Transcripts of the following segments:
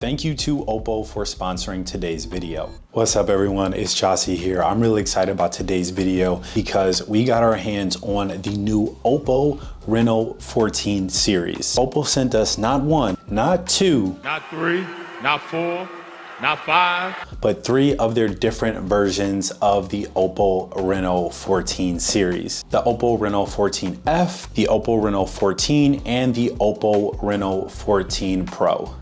Thank you to OPPO for sponsoring today's video. What's up everyone, it's Gyasi here. I'm really excited about today's video because we got our hands on the new OPPO Reno14 series. OPPO sent us not one, not two, not three, not four, not five, but three of their different versions of the OPPO Reno14 series. The OPPO Reno14F, the OPPO Reno14, and the OPPO Reno14 Pro.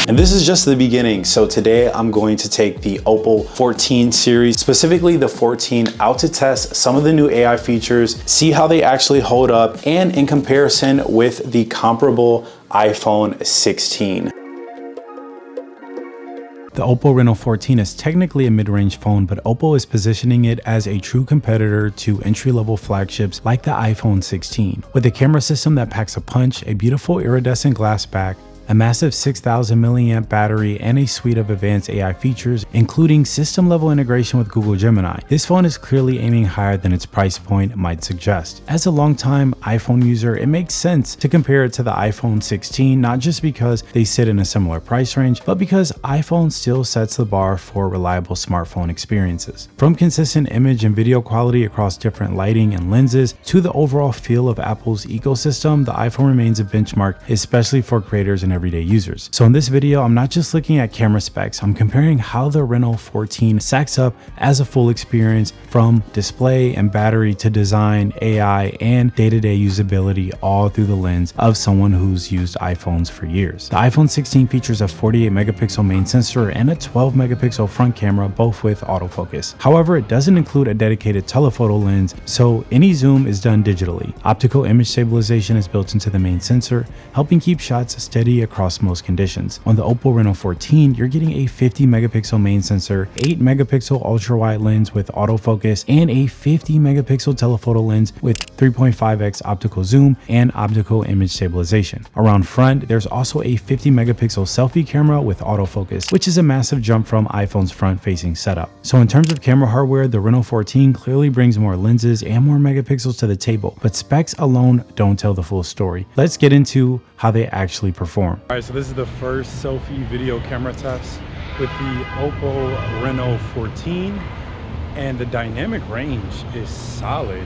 And this is just the beginning. So today I'm going to take the OPPO 14 series, specifically the 14, out to test some of the new AI features, see how they actually hold up, and in comparison with the comparable iPhone 16. The OPPO Reno14 is technically a mid-range phone, but OPPO is positioning it as a true competitor to entry-level flagships like the iPhone 16. With a camera system that packs a punch, a beautiful iridescent glass back, a massive 6,000 milliamp battery, and a suite of advanced AI features, including system-level integration with Google Gemini. This phone is clearly aiming higher than its price point might suggest. As a longtime iPhone user, it makes sense to compare it to the iPhone 16, not just because they sit in a similar price range, but because iPhone still sets the bar for reliable smartphone experiences. From consistent image and video quality across different lighting and lenses, to the overall feel of Apple's ecosystem, the iPhone remains a benchmark, especially for creators and everyday users. So in this video, I'm not just looking at camera specs, I'm comparing how the Reno14 stacks up as a full experience, from display and battery to design, AI, and day-to-day usability, all through the lens of someone who's used iPhones for years. The iPhone 16 features a 48 megapixel main sensor and a 12 megapixel front camera, both with autofocus. However, it doesn't include a dedicated telephoto lens, so any zoom is done digitally. Optical image stabilization is built into the main sensor, helping keep shots steady across most conditions. On the OPPO Reno14, you're getting a 50 megapixel main sensor, 8 megapixel ultra wide lens with autofocus, and a 50 megapixel telephoto lens with 3.5x optical zoom and optical image stabilization. Around front, there's also a 50 megapixel selfie camera with autofocus, which is a massive jump from iPhone's front facing setup. So in terms of camera hardware, the Reno14 clearly brings more lenses and more megapixels to the table, but specs alone don't tell the full story. Let's get into how they actually perform. All right, so this is the first selfie video camera test with the OPPO Reno14, and the dynamic range is solid.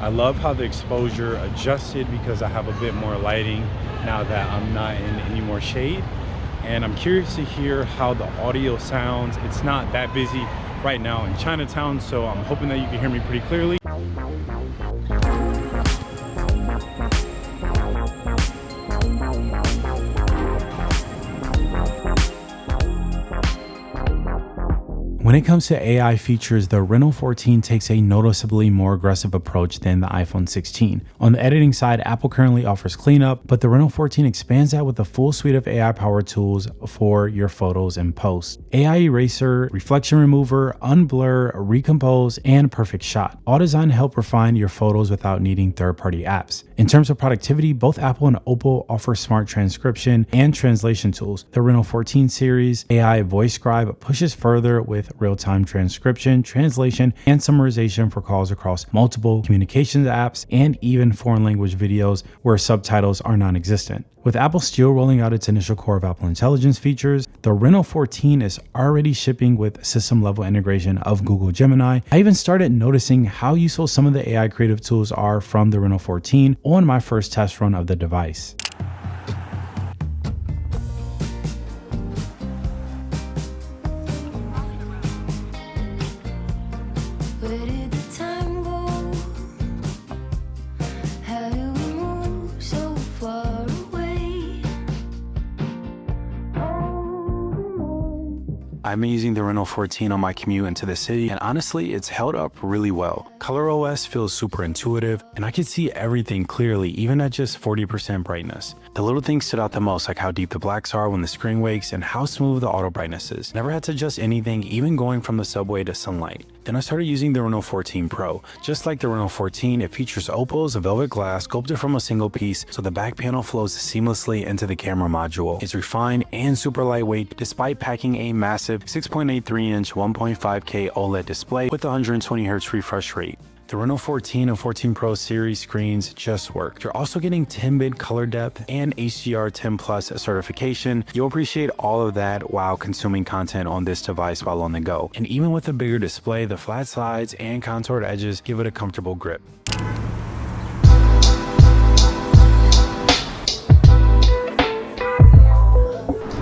I love how the exposure adjusted because I have a bit more lighting now that I'm not in any more shade. And I'm curious to hear how the audio sounds. It's not that busy right now in Chinatown, so I'm hoping that you can hear me pretty clearly. When it comes to AI features, the Reno14 takes a noticeably more aggressive approach than the iPhone 16. On the editing side, Apple currently offers cleanup, but the Reno14 expands that with a full suite of AI-powered tools for your photos in post. AI Eraser, Reflection Remover, Unblur, Recompose, and Perfect Shot, all designed to help refine your photos without needing third-party apps. In terms of productivity, both Apple and OPPO offer smart transcription and translation tools. The Reno14 series AI Voice Scribe pushes further with real-time transcription, translation, and summarization for calls across multiple communications apps and even foreign language videos where subtitles are non-existent. With Apple still rolling out its initial core of Apple Intelligence features, the Reno14 is already shipping with system-level integration of Google Gemini. I even started noticing how useful some of the AI creative tools are from the Reno14 on my first test run of the device. How do we move so far away? I've been using the Reno14 on my commute into the city, and honestly, it's held up really well. ColorOS feels super intuitive, and I can see everything clearly, even at just 40% brightness. The little things stood out the most, like how deep the blacks are when the screen wakes and how smooth the auto brightness is. Never had to adjust anything, even going from the subway to sunlight. Then I started using the Reno14 Pro. Just like the Reno14, it features OPPO's velvet glass sculpted from a single piece, so the back panel flows seamlessly into the camera module. It's refined and super lightweight, despite packing a massive 6.83-inch 1.5K OLED display with 120Hz refresh rate. The Reno14 and 14 Pro series screens just work. You're also getting 10-bit color depth and HDR10 Plus certification. You'll appreciate all of that while consuming content on this device while on the go. And even with a bigger display, the flat sides and contoured edges give it a comfortable grip.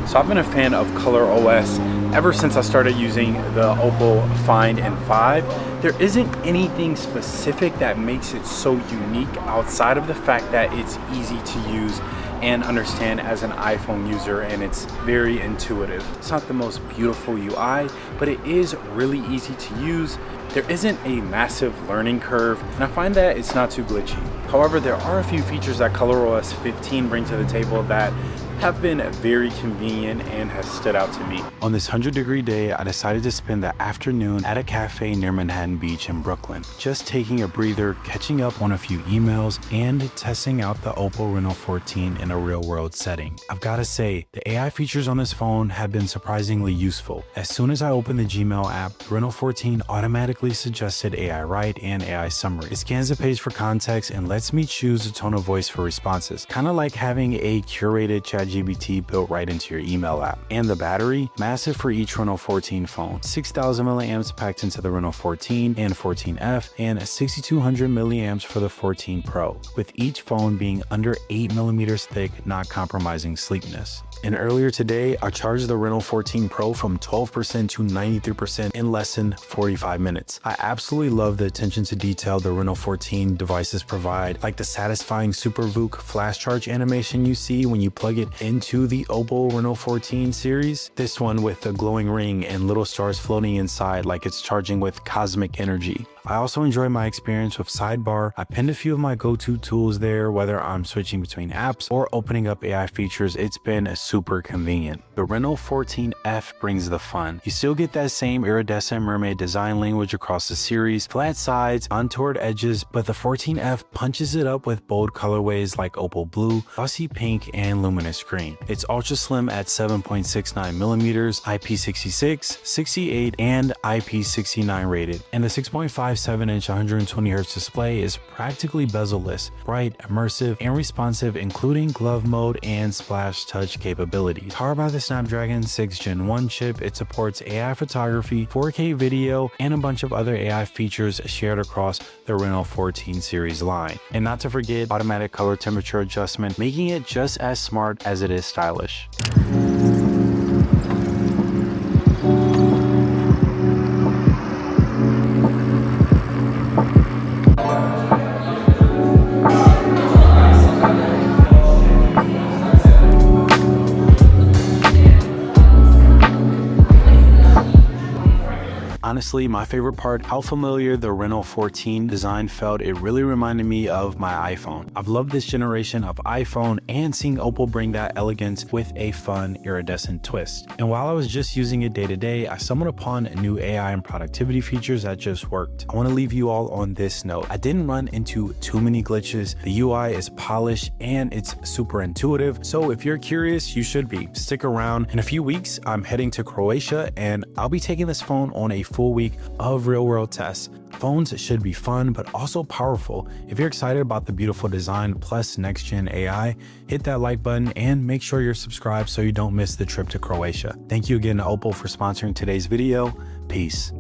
So I've been a fan of ColorOS ever since I started using the OPPO Find N5. There isn't anything specific that makes it so unique outside of the fact that it's easy to use and understand as an iPhone user, and it's very intuitive. It's not the most beautiful UI, but it is really easy to use. There isn't a massive learning curve, and I find that it's not too glitchy. However, there are a few features that ColorOS 15 bring to the table that have been very convenient and has stood out to me. On this 100-degree day, I decided to spend the afternoon at a cafe near Manhattan Beach in Brooklyn, just taking a breather, catching up on a few emails, and testing out the OPPO Reno14 in a real-world setting. I've got to say, the AI features on this phone have been surprisingly useful. As soon as I opened the Gmail app, Reno14 automatically suggested AI Write and AI Summary. It scans the page for context and lets me choose a tone of voice for responses, kind of like having a curated ChatGPT built right into your email app. And the battery, massive for each Reno14 phone. 6,000 milliamps packed into the Reno14 and 14F, and 6,200 milliamps for the 14 Pro, with each phone being under 8 millimeters thick, not compromising sleekness. And earlier today, I charged the Reno14 Pro from 12% to 93% in less than 45 minutes. I absolutely love the attention to detail the Reno14 devices provide, like the satisfying Super VOOC flash charge animation you see when you plug it into the OPPO Reno14 series. This one with the glowing ring and little stars floating inside like it's charging with cosmic energy. I also enjoy my experience with Sidebar. I pinned a few of my go-to tools there, whether I'm switching between apps or opening up AI features. It's been super convenient. The Reno14F brings the fun. You still get that same iridescent mermaid design language across the series, flat sides, contoured edges, but the 14F punches it up with bold colorways like opal blue, glossy pink, and luminous green. It's ultra slim at 7.69 millimeters, IP66, 68, and IP69 rated, and the 6.57-inch 120Hz display is practically bezel-less, bright, immersive, and responsive, including glove mode and splash touch capabilities. Powered by the Snapdragon 6 Gen 1 chip, it supports AI photography, 4K video, and a bunch of other AI features shared across the Reno14 series line. And not to forget automatic color temperature adjustment, making it just as smart as it is stylish. Honestly, my favorite part, how familiar the Reno14 design felt. It really reminded me of my iPhone. I've loved this generation of iPhone and seeing OPPO bring that elegance with a fun iridescent twist. And while I was just using it day to day, I stumbled upon new AI and productivity features that just worked. I want to leave you all on this note. I didn't run into too many glitches. The UI is polished and it's super intuitive. So if you're curious, you should be. Stick around. In a few weeks, I'm heading to Croatia and I'll be taking this phone on a full week of real-world tests. Phones should be fun, but also powerful. If you're excited about the beautiful design plus next-gen AI, hit that like button and make sure you're subscribed so you don't miss the trip to Croatia. Thank you again to OPPO for sponsoring today's video. Peace.